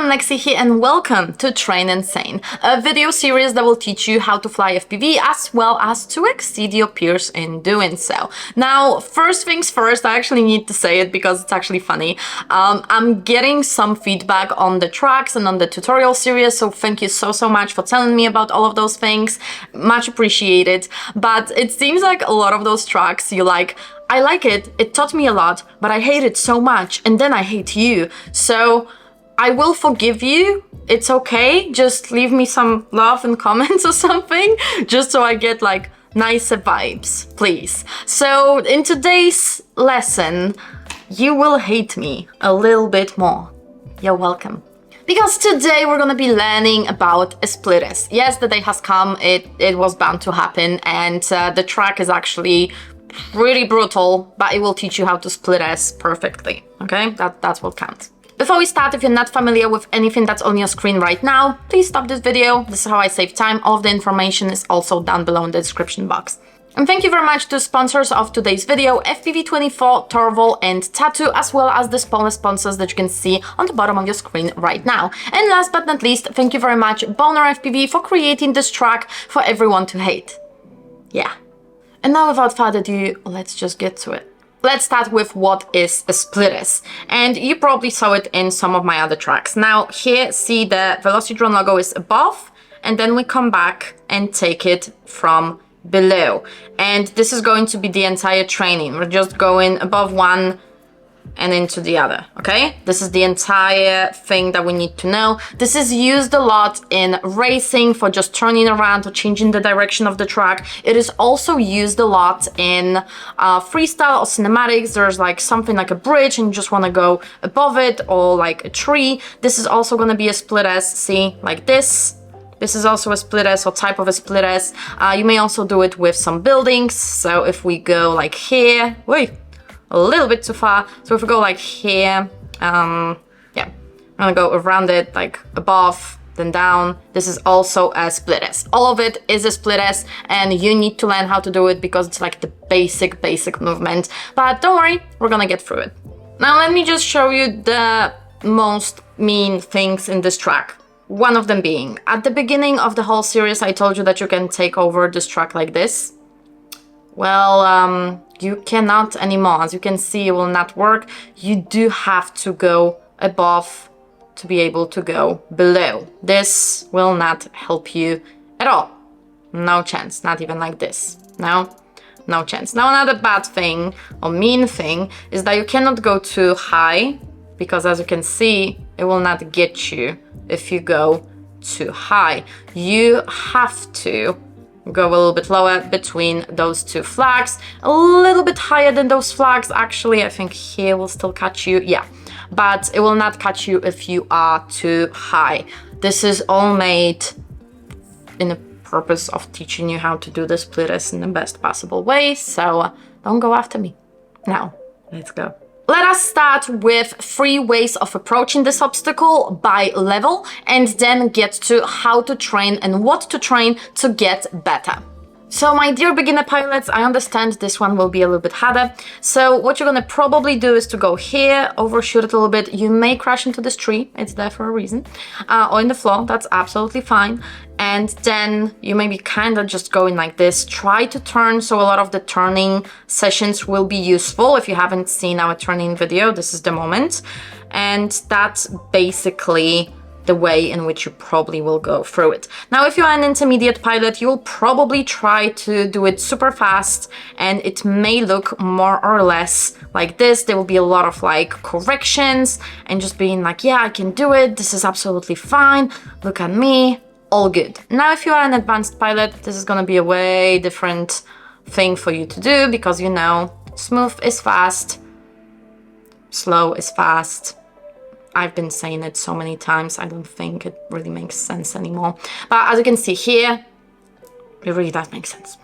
everyone, Lexi here and welcome to Train Insane, a video series that will teach you how to fly FPV as well as to exceed your peers in doing so. Now, first things first, I actually need to say it because it's actually funny. I'm getting some feedback on the tracks and on the tutorial series, so thank you so much for telling me about all of those things. Much appreciated. But it seems like a lot of those tracks you like, I like it, it taught me a lot, but I hate it so much, and then I hate you. So I will forgive you, it's okay, just leave me some love in comments or something, just so I get like nicer vibes, please. So in today's lesson, you will hate me a little bit more. You're welcome. Because today we're gonna be learning about a split S. Yes, the day has come, it was bound to happen, and the track is actually pretty brutal, but it will teach you how to split S perfectly, okay? That's what counts. Before we start, if you're not familiar with anything that's on your screen right now, please stop this video. This is how I save time. All of the information is also down below in the description box. And thank you very much to sponsors of today's video, FPV24, Torval, and Tattoo, as well as the smaller sponsors that you can see on the bottom of your screen right now. And last but not least, thank you very much, Boner FPV, for creating this track for everyone to hate. Yeah. And now, without further ado, let's just get to it. Let's start with what is a split S. And you probably saw it in some of my other tracks. Now, here, see the Velocidrone logo is above, and then we come back and take it from below. And this is going to be the entire training. We're just going above one and into the other, okay? This is the entire thing that we need to know. This is used a lot in racing for just turning around or changing the direction of the track. It is also used a lot in freestyle or cinematics. There's like something like a bridge and you just want to go above it, or like a tree. This is also going to be a split S, see, like this. This is also a split S or type of a split S. You may also do it with some buildings. So if we go like here, wait, a little bit too far. So if we go like here, yeah, I'm gonna go around it, like above, then down. This is also a split S. All of it is a split S, and you need to learn how to do it because it's like the basic movement. But don't worry, we're gonna get through it. Now let me just show you the most mean things in this track. One of them being, at the beginning of the whole series, I told you that you can take over this track like this. Well, you cannot anymore. As you can see, it will not work. You do have to go above to be able to go below. This will not help you at all. No chance, not even like this. No chance. Now another bad thing or mean thing is that you cannot go too high, because as you can see, it will not get you if you go too high. You have to go a little bit lower between those two flags, a little bit higher than those flags. Actually, I think here will still catch you, yeah, but it will not catch you if you are too high. This is all made in the purpose of teaching you how to do the split S in the best possible way, so don't go after me. Now, let's go. Let us start with 3 ways of approaching this obstacle by level, and then get to how to train and what to train to get better. So my dear beginner pilots, I understand this one will be a little bit harder. So what you're gonna probably do is to go here, overshoot it a little bit. You may crash into this tree, it's there for a reason, or in the floor, that's absolutely fine. And then you may be kind of just going like this. Try to turn, so a lot of the turning sessions will be useful. If you haven't seen our turning video, this is the moment. And that's basically the way in which you probably will go through it. Now, if you're an intermediate pilot, you'll probably try to do it super fast, and it may look more or less like this. There will be a lot of like corrections and just being like, yeah, I can do it. This is absolutely fine. Look at me. All good. Now, if you are an advanced pilot, this is gonna be a way different thing for you to do, because you know, smooth is fast, slow is fast. I've been saying it so many times, I don't think it really makes sense anymore. But as you can see here, it really does make sense.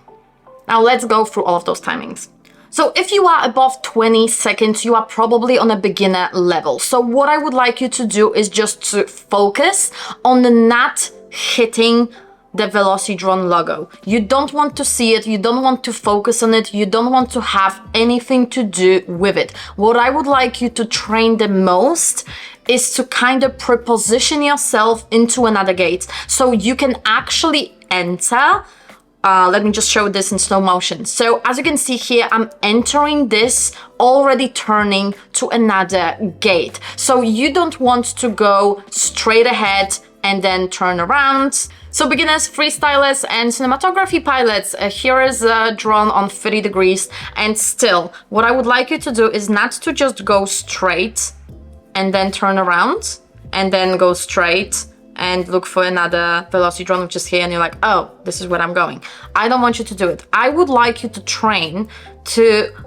Now let's go through all of those timings. So if you are above 20 seconds, you are probably on a beginner level. So what I would like you to do is just to focus on the not hitting the Velocidrone logo. You don't want to see it, you don't want to focus on it, you don't want to have anything to do with it. What I would like you to train the most is to kind of preposition yourself into another gate so you can actually enter. Let me just show this in slow motion. So as you can see here, I'm entering this, already turning to another gate. So you don't want to go straight ahead and then turn around. So beginners, freestylers, and cinematography pilots, here is a drone on 30 degrees. And still, what I would like you to do is not to just go straight and then turn around and then go straight and look for another Velocidrone which is here and you're like, oh, this is where I'm going. I don't want you to do it. I would like you to train to,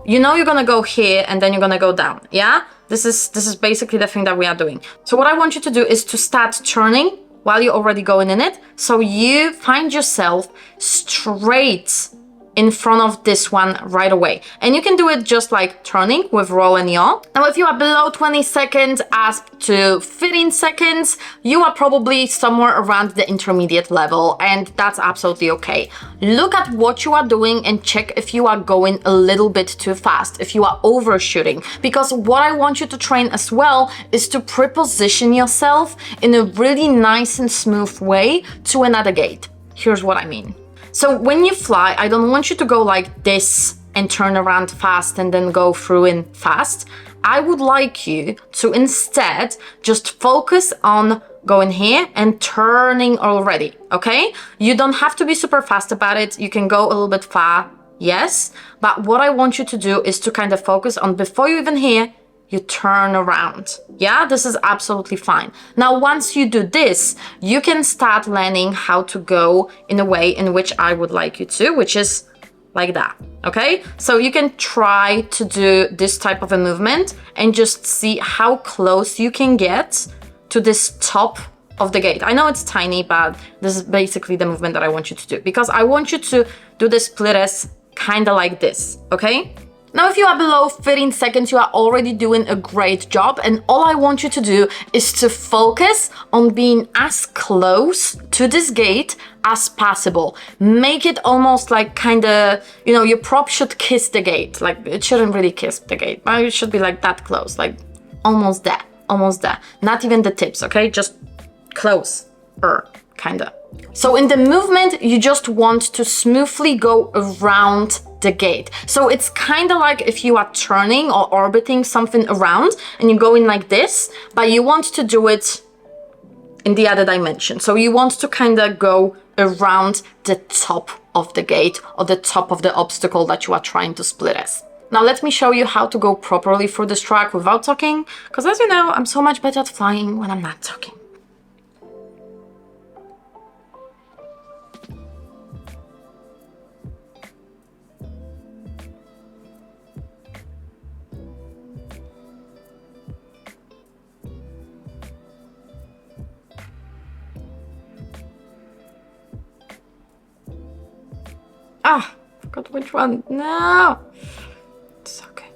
you know, you're gonna go here and then you're gonna go down, yeah? This is basically the thing that we are doing. So what I want you to do is to start turning while you're already going in it. So you find yourself straight in front of this one right away. And you can do it just like turning with roll and yaw. Now, if you are below 20 seconds up to 15 seconds, you are probably somewhere around the intermediate level, and that's absolutely okay. Look at what you are doing and check if you are going a little bit too fast, if you are overshooting. Because what I want you to train as well is to preposition yourself in a really nice and smooth way to another gate. Here's what I mean. So when you fly, I don't want you to go like this and turn around fast and then go through in fast. I would like you to instead just focus on going here and turning already, okay? You don't have to be super fast about it. You can go a little bit far, yes. But what I want you to do is to kind of focus on before you even here, you turn around. Yeah, this is absolutely fine. Now, once you do this, you can start learning how to go in a way in which I would like you to, which is like that, okay? So you can try to do this type of a movement and just see how close you can get to this top of the gate. I know it's tiny, but this is basically the movement that I want you to do, because I want you to do the splitters kind of like this, okay? Now, if you are below 15 seconds, you are already doing a great job. And all I want you to do is to focus on being as close to this gate as possible. Make it almost like kind of, you know, your prop should kiss the gate. Like, it shouldn't really kiss the gate, but it should be like that close, like almost there, almost there. Not even the tips, okay? Just close, kind of. So in the movement, you just want to smoothly go around the gate. So it's kind of like if you are turning or orbiting something around and you're going like this, but you want to do it in the other dimension. So you want to kind of go around the top of the gate or the top of the obstacle that you are trying to split as. Now let me show you how to go properly through this track without talking, because as you know, I'm so much better at flying when I'm not talking. Ah, forgot which one. No, it's okay.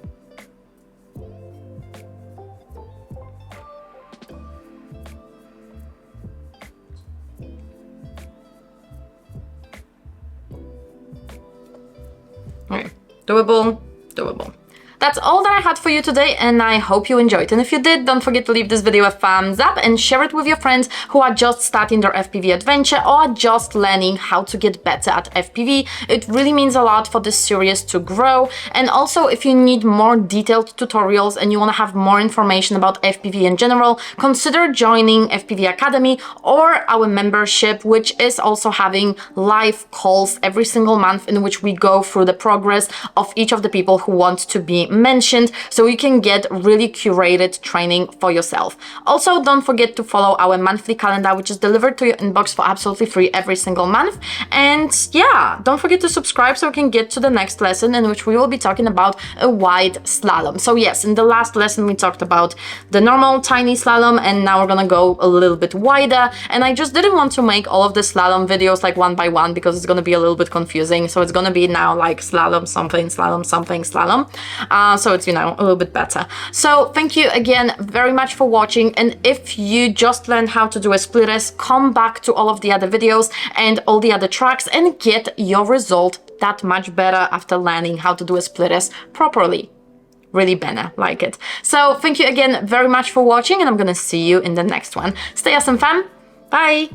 Okay, doable, doable. That's all that I had for you today, and I hope you enjoyed. And if you did, don't forget to leave this video a thumbs up and share it with your friends who are just starting their FPV adventure or are just learning how to get better at FPV. It really means a lot for this series to grow. And also, if you need more detailed tutorials and you want to have more information about FPV in general, consider joining FPV Academy or our membership, which is also having live calls every single month in which we go through the progress of each of the people who want to be mentioned, so you can get really curated training for yourself. Also, don't forget to follow our monthly calendar, which is delivered to your inbox for absolutely free every single month. And yeah, don't forget to subscribe so we can get to the next lesson, in which we will be talking about a wide slalom. So yes, in the last lesson we talked about the normal tiny slalom, and now we're gonna go a little bit wider. And I just didn't want to make all of the slalom videos like one by one, because it's gonna be a little bit confusing. So it's gonna be now like slalom something, slalom something, slalom. So it's, you know, a little bit better. So thank you again very much for watching. And if you just learned how to do a splitters, come back to all of the other videos and all the other tracks and get your result that much better after learning how to do a splitters properly. really banner like it. So thank you again very much for watching, and I'm gonna see you in the next one. Stay awesome, fam. Bye.